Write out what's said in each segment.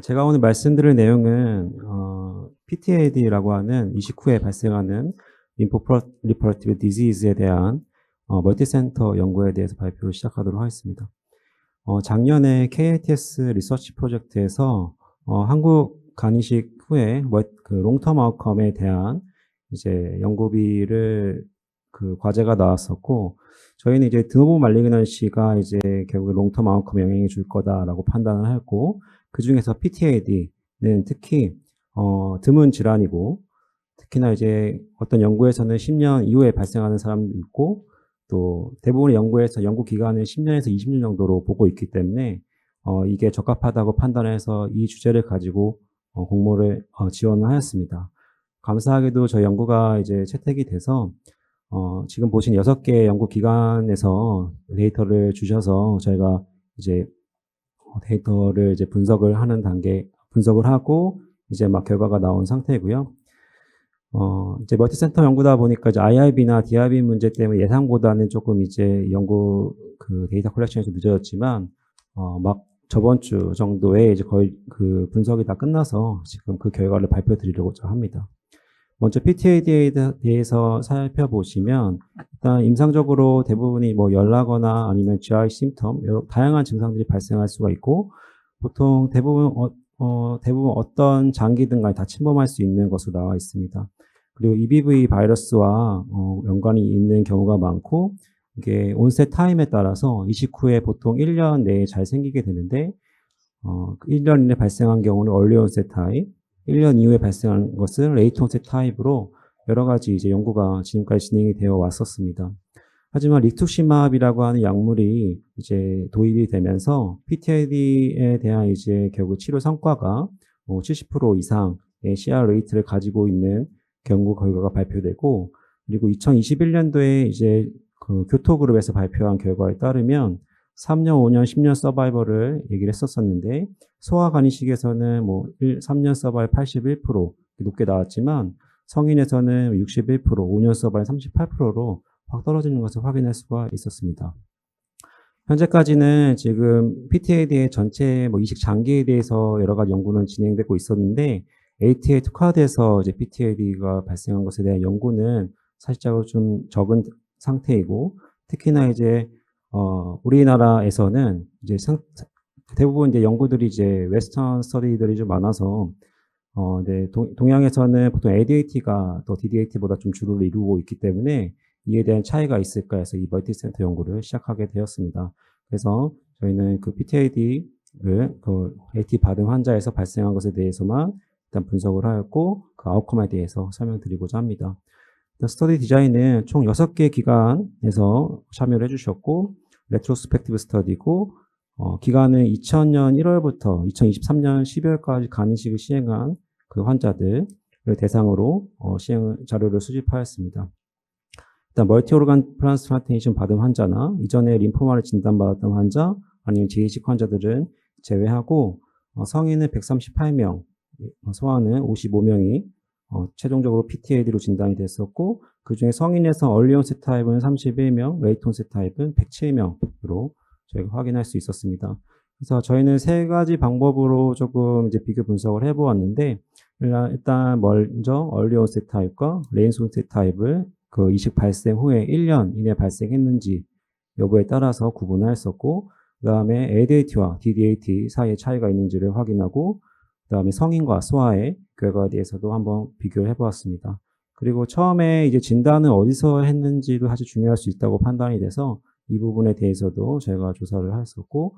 제가 오늘 말씀드릴 내용은 PTAD라고 하는 이식 후에 발생하는 리퍼러티브 디지즈에 대한 멀티센터 연구에 대해서 발표를 시작하도록 하겠습니다. 작년에 KATS 리서치 프로젝트에서 한국 간이식 후에 그 롱텀 아웃컴에 대한 이제 연구비를 그 과제가 나왔었고, 저희는 이제 드노보 말리그넌시가 이제 결국 롱텀 아웃컴에 영향을 줄 거다라고 판단을 했고, 그 중에서 PTAD는 특히 드문 질환이고, 특히나 이제 어떤 연구에서는 10년 이후에 발생하는 사람도 있고, 또 대부분의 연구에서 연구 기간은 10년에서 20년 정도로 보고 있기 때문에 이게 적합하다고 판단해서 이 주제를 가지고 공모를 지원을 하였습니다. 감사하게도 저희 연구가 이제 채택이 돼서 지금 보신 6개 연구 기관에서 데이터를 주셔서 저희가 이제 데이터를 이제 분석을 하는 분석을 하고 이제 막 결과가 나온 상태이고요. 이제 멀티센터 연구다 보니까 이제 IRB나 DRB 문제 때문에 예상보다는 조금 이제 연구 그 데이터 컬렉션이 좀 늦어졌지만, 막 저번 주 정도에 이제 거의 그 분석이 다 끝나서 지금 그 결과를 발표드리려고자 합니다. 먼저 PTAD에 대해서 살펴보시면, 일단 임상적으로 대부분이 뭐 열나거나 아니면 GI 심텀, 여러 다양한 증상들이 발생할 수가 있고, 보통 대부분 어떤 장기든 간에 다 침범할 수 있는 것으로 나와 있습니다. 그리고 EBV 바이러스와 연관이 있는 경우가 많고, 이게 온셋 타임에 따라서 이식 후에 보통 1년 내에 잘 생기게 되는데, 1년 이내 발생한 경우는 얼리 온셋 타입, 1년 이후에 발생한 것은 레이트 온셋 타입으로 여러 가지 이제 연구가 지금까지 진행이 되어 왔었습니다. 하지만 리투시맙이라고 하는 약물이 이제 도입이 되면서 PTAD에 대한 이제 결국 치료 성과가 70% 이상의 CR 레이트를 가지고 있는 연구 결과가 발표되고, 그리고 2021년도에 이제 그 교토그룹에서 발표한 결과에 따르면 3년, 5년, 10년 서바이벌을 얘기를 했었었는데, 소아간이식에서는 뭐 3년 서바이벌 81% 높게 나왔지만 성인에서는 61%, 5년 서바이벌 38%로 확 떨어지는 것을 확인할 수가 있었습니다. 현재까지는 지금 PTAD의 전체 뭐 이식 장기에 대해서 여러 가지 연구는 진행되고 있었는데, ATA 특화돼서 이제 PTAD가 발생한 것에 대한 연구는 사실적으로 좀 적은 상태이고, 특히나 이제 우리나라에서는 이제 대부분 이제 연구들이 이제 웨스턴 스터디들이 좀 많아서 네, 동양에서는 보통 ADAT가 또 DDAT보다 좀 주를 이루고 있기 때문에 이에 대한 차이가 있을까 해서 이 멀티센터 연구를 시작하게 되었습니다. 그래서 저희는 그 PTAD를 그 AT 받은 환자에서 발생한 것에 대해서만 일단 분석을 하였고, 그 아웃컴에 대해서 설명드리고자 합니다. 스터디 디자인은 총 6개 기관에서 참여를 해주셨고, 레트로스펙티브 스터디고, 기간은 2000년 1월부터 2023년 12월까지 간이식을 시행한 그 환자들을 대상으로 자료를 수집하였습니다. 일단 멀티오르간 트랜스플란테이션 받은 환자나 이전에 림포마를 진단받았던 환자, 아니면 재이식 환자들은 제외하고 성인은 138명, 소아는 55명이 최종적으로 PTAD로 진단이 됐었고, 그 중에 성인에서 얼리 온셋 타입은 31명, 레이트 온셋 타입은 107명으로 저희가 확인할 수 있었습니다. 그래서 저희는 3가지 방법으로 조금 이제 비교 분석을 해보았는데, 일단 먼저 얼리 온셋 타입과 레이트 온셋 타입을 그 이식 발생 후에 1년 이내 발생했는지 여부에 따라서 구분을 했었고, 그 다음에 ADAT와 DDAT 사이에 차이가 있는지를 확인하고, 그 다음에 성인과 소아의 결과에 대해서도 한번 비교를 해보았습니다. 그리고 처음에 이제 진단은 어디서 했는지도 사실 중요할 수 있다고 판단이 돼서 이 부분에 대해서도 저희가 조사를 했었고,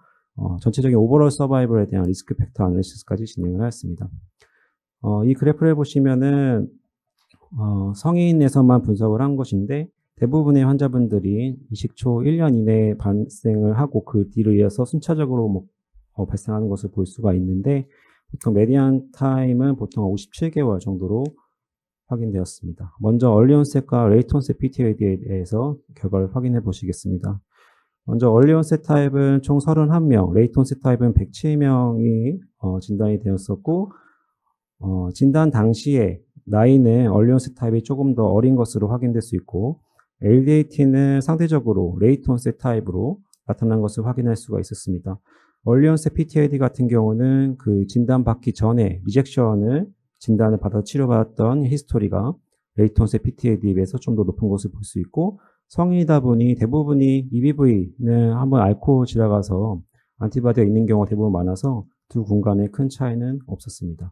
전체적인 오버롤 서바이벌에 대한 리스크 팩터 애널리시스까지 진행을 하였습니다. 이 그래프를 보시면은 성인에서만 분석을 한 것인데, 대부분의 환자분들이 이식 초 1년 이내에 발생을 하고 그 뒤로 이어서 순차적으로 발생하는 것을 볼 수가 있는데, 보통 메디안 타임은 보통 57개월 정도로 확인되었습니다. 먼저 얼리 온셋과 레이트 온셋 PTAD에 대해서 결과를 확인해 보시겠습니다. 먼저 얼리 온셋 타입은 총 31명, 레이트 온셋 타입은 107명이 진단이 되었었고, 진단 당시에 나이는 얼리 온셋 타입이 조금 더 어린 것으로 확인될 수 있고, LDAT는 상대적으로 레이트 온셋 타입으로 나타난 것을 확인할 수가 있었습니다. 얼리언셋 PTAD 같은 경우는 그 진단받기 전에 리젝션을 진단을 받아 치료받았던 히스토리가 레이톤셋 PTAD에 비해서 좀 더 높은 것을 볼 수 있고, 성인이다 보니 대부분이 EBV는 한번 앓고 지나가서 안티바디가 있는 경우가 대부분 많아서 두 군간에 큰 차이는 없었습니다.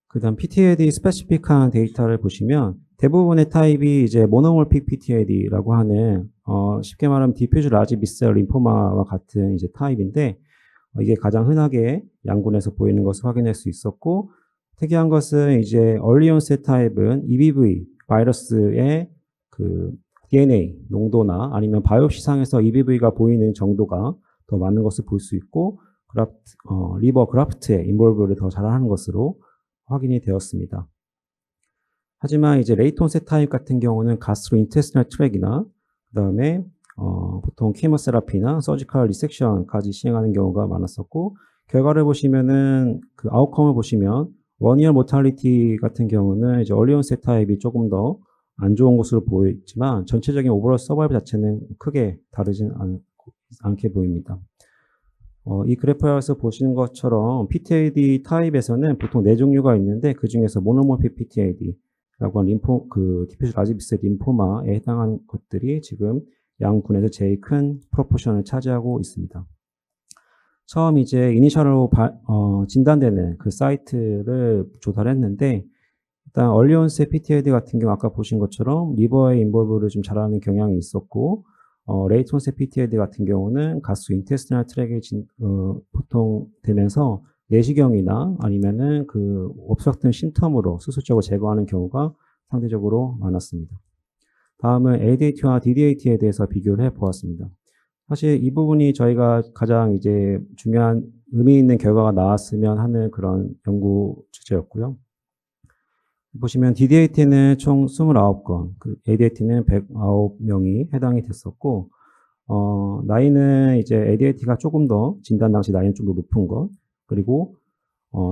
그 다음 PTAD 스페시픽한 데이터를 보시면 대부분의 타입이 이제 모노몰픽 PTAD라고 하는 쉽게 말하면 디퓨즈 라지 B셀 림포마와 같은 이제 타입인데, 이게 가장 흔하게 양군에서 보이는 것을 확인할 수 있었고, 특이한 것은 이제 얼리 온셋 타입은 EBV 바이러스의 그 DNA 농도나 아니면 바이옵시상에서 EBV가 보이는 정도가 더 많은 것을 볼 수 있고, 리버 그라프트의 인볼브를 더 잘하는 것으로 확인이 되었습니다. 하지만 이제 레이톤셋 타입 같은 경우는 가스트로인테스티널 트랙이나 그다음에 보통 케모세라피나 서지컬 리섹션까지 시행하는 경우가 많았었고, 결과를 보시면은 그 아웃컴을 보시면 원이어 모탈리티 같은 경우는 이제 얼리온셋 타입이 조금 더 안 좋은 것으로 보이지만 전체적인 오버롤 서바이벌 자체는 크게 다르진 않게 보입니다. 이 그래프에서 보시는 것처럼 PTAD 타입에서는 보통 4종류가 있는데, 그 중에서 모노모픽 PTAD라고 하는 디퓨즈 라지 B셀 림포마에 해당하는 것들이 지금 양군에서 제일 큰 프로포션을 차지하고 있습니다. 처음 이제 이니셜로 진단되는 그 사이트를 조사를 했는데, 일단 얼리온셋 PTAD 같은 경우 아까 보신 것처럼 리버의 인볼브를 좀 잘하는 경향이 있었고, 레이톤셋 PTAD 같은 경우는 가스트로인테스티널 트랙이 보통 되면서 내시경이나 아니면은 그 옵스트럭션 심텀으로 수술적으로 제거하는 경우가 상대적으로 많았습니다. 다음은 ADAT와 DDAT에 대해서 비교를 해보았습니다. 사실 이 부분이 저희가 가장 이제 중요한 의미 있는 결과가 나왔으면 하는 그런 연구 주제였고요. 보시면 DDAT는 총 29건, ADAT는 109명이 해당이 됐었고, 나이는 이제 ADAT가 조금 더 진단 당시 나이는 좀 더 높은 것, 그리고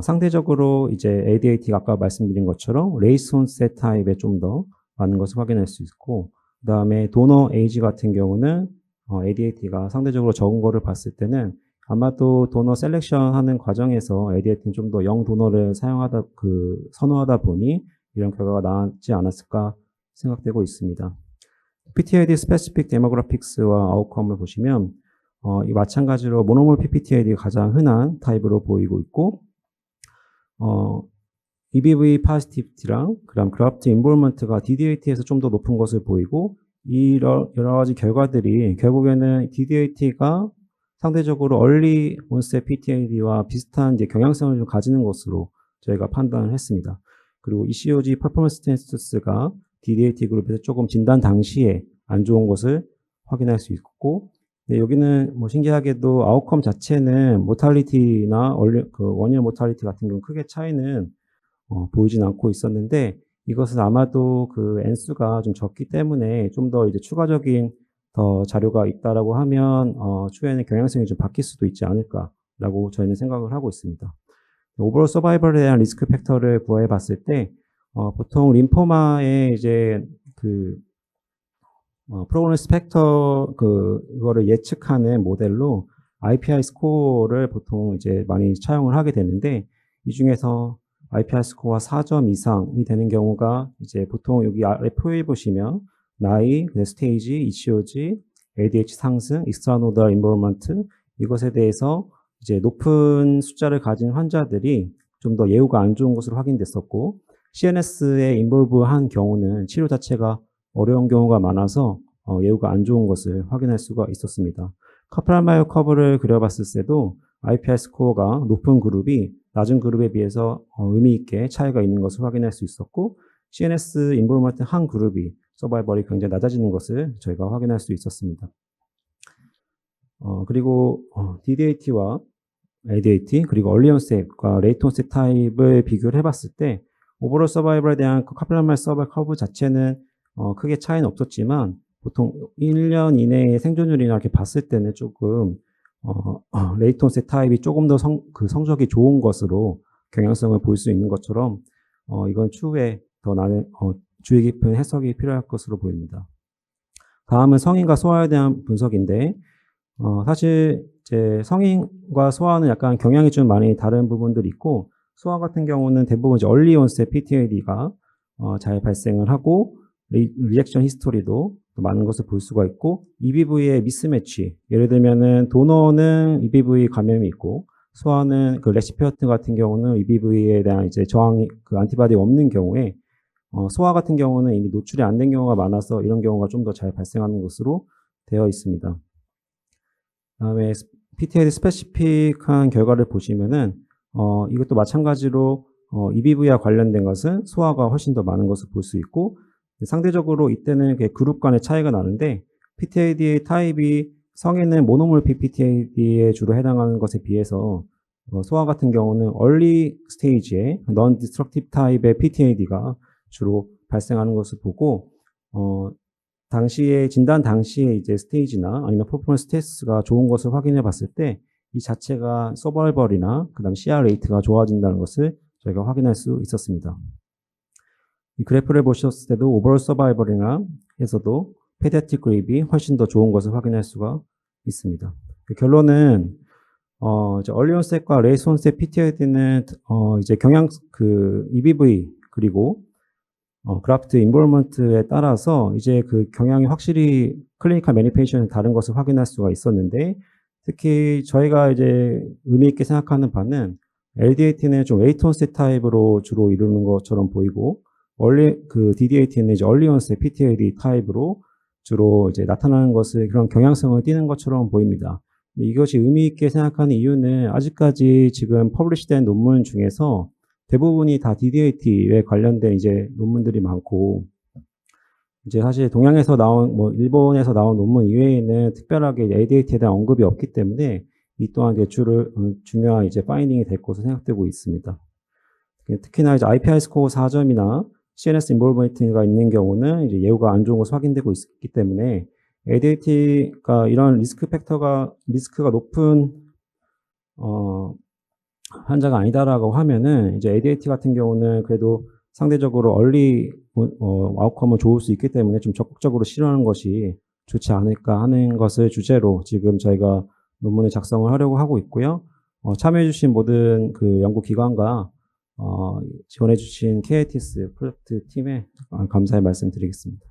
상대적으로 이제 ADAT가 아까 말씀드린 것처럼 레이톤셋 타입에 좀 더 많은 것을 확인할 수 있고, 그 다음에 도너 에이지 같은 경우는 ADAT가 상대적으로 적은 거를 봤을 때는 아마도 도너 셀렉션 하는 과정에서 ADAT는 좀 더 영 도너를 선호하다 보니 이런 결과가 나왔지 않았을까 생각되고 있습니다. PTAD 스페시픽 데모그래픽스와 아웃컴을 보시면 이 마찬가지로 모노몰 PTAD가 가장 흔한 타입으로 보이고 있고, EBV 파지티비티랑 그다음 그라프트 인볼먼트가 DDAT에서 좀 더 높은 것을 보이고, 이 여러 가지 결과들이 결국에는 DDAT가 상대적으로 얼리 온셋 PTAD와 비슷한 이제 경향성을 좀 가지는 것으로 저희가 판단을 했습니다. 그리고 ECOG 퍼포먼스 테스트가 DDAT 그룹에서 조금 진단 당시에 안 좋은 것을 확인할 수 있고, 네, 여기는 뭐 신기하게도 아웃컴 자체는 모탈리티나 원이어 모탈리티 같은 경우 크게 차이는 보이진 않고 있었는데, 이것은 아마도 그 N수가 좀 적기 때문에 좀 더 이제 추가적인 더 자료가 있다라고 하면 추후에는 경향성이 좀 바뀔 수도 있지 않을까라고 저희는 생각을 하고 있습니다. 오버롤 서바이벌에 대한 리스크 팩터를 구해 봤을 때 보통 림포마의 이제 프로그노시스 팩터 그거를 예측하는 모델로 IPI 스코어를 보통 이제 많이 차용을 하게 되는데, 이 중에서 IPI 스코어가 4점 이상이 되는 경우가 이제 보통 여기 아래 표에 보시면 나이, 스테이지, ECOG, ADH 상승, 익스트라노달 인볼먼트, 이것에 대해서 이제 높은 숫자를 가진 환자들이 좀 더 예후가 안 좋은 것으로 확인됐었고, CNS에 인볼브한 경우는 치료 자체가 어려운 경우가 많아서 예후가 안 좋은 것을 확인할 수가 있었습니다. 카프랄마이어 커브를 그려봤을 때도 IPI 스코어가 높은 그룹이 낮은 그룹에 비해서 의미 있게 차이가 있는 것을 확인할 수 있었고, CNS 인볼먼트 한 그룹이 서바이벌이 굉장히 낮아지는 것을 저희가 확인할 수 있었습니다. 그리고 DDAT와 ADAT 그리고 얼리언셋과 레이톤셋 타입을 비교를 해봤을 때 오버롤 서바이벌에 대한 카플란말 서바이벌 커브 자체는 크게 차이는 없었지만, 보통 1년 이내의 생존율이나 이렇게 봤을 때는 조금 레이톤셋 타입이 조금 더 성적이 좋은 것으로 경향성을 볼 수 있는 것처럼 이건 추후에 더 주의 깊은 해석이 필요할 것으로 보입니다. 다음은 성인과 소아에 대한 분석인데, 사실 이제 성인과 소아는 약간 경향이 좀 많이 다른 부분들이 있고, 소아 같은 경우는 대부분 이제 얼리 온셋 PTAD가 잘 발생을 하고, 리액션 히스토리도 많은 것을 볼 수가 있고, EBV의 미스매치, 예를 들면은 도너는 EBV 감염이 있고, 소아는 그 레시피어트 같은 경우는 EBV에 대한 이제 저항이 그 안티바디가 없는 경우에 소아 같은 경우는 이미 노출이 안 된 경우가 많아서 이런 경우가 좀 더 잘 발생하는 것으로 되어 있습니다. 그다음에 PTAD 스페시픽한 결과를 보시면은 이것도 마찬가지로 EBV와 관련된 것은 소아가 훨씬 더 많은 것을 볼 수 있고, 상대적으로 이때는 그룹 간의 차이가 나는데 PTAD 타입이 성인은 모노몰픽 PTAD에 주로 해당하는 것에 비해서 소아 같은 경우는 얼리 스테이지의 non destructive 타입의 PTAD가 주로 발생하는 것을 보고, 당시에 진단 당시에 이제 스테이지나 아니면 퍼포먼스 테스트가 좋은 것을 확인해 봤을 때 이 자체가 서바이벌이나 그다음 CR 레이트가 좋아진다는 것을 저희가 확인할 수 있었습니다. 이 그래프를 보셨을 때도 오버롤 서바이벌이나 해서도 페디아트릭 그립이 훨씬 더 좋은 것을 확인할 수가 있습니다. 그 결론은 이제 얼리 온셋과 레이스 온셋 PTAD는 이제 경향 그 EBV 그리고 그라프트 인볼먼트에 따라서 이제 그 경향이 확실히 클리니컬 매니페이션이 다른 것을 확인할 수가 있었는데, 특히 저희가 이제 의미 있게 생각하는 바는 LDAT는 좀 레이트 온셋 타입으로 주로 이루는 것처럼 보이고, DDAT는 이제 얼리 온셋 PTAD 타입으로 주로 이제 나타나는 것을 그런 경향성을 띠는 것처럼 보입니다. 이것이 의미 있게 생각하는 이유는 아직까지 지금 퍼블리시된 논문 중에서 대부분이 다 DDAT에 관련된 이제 논문들이 많고, 이제 사실 동양에서 나온 일본에서 나온 논문 이외에는 특별하게 ADAT에 대한 언급이 없기 때문에 이 또한 중요한 이제 파인딩이 될 것으로 생각되고 있습니다. 특히나 이제 IPI 스코어 4점이나 CNS 인볼브먼트가 있는 경우는 이제 예후가 안 좋은 것으로 확인되고 있기 때문에 ADAT가 이런 리스크가 높은 환자가 아니다라고 하면은 이제 ADAT 같은 경우는 그래도 상대적으로 얼리 아웃컴은 좋을 수 있기 때문에 좀 적극적으로 실현하는 것이 좋지 않을까 하는 것을 주제로 지금 저희가 논문을 작성을 하려고 하고 있고요. 참여해주신 모든 그 연구기관과 지원해주신 KITS 프로젝트 팀에 감사의 말씀 드리겠습니다.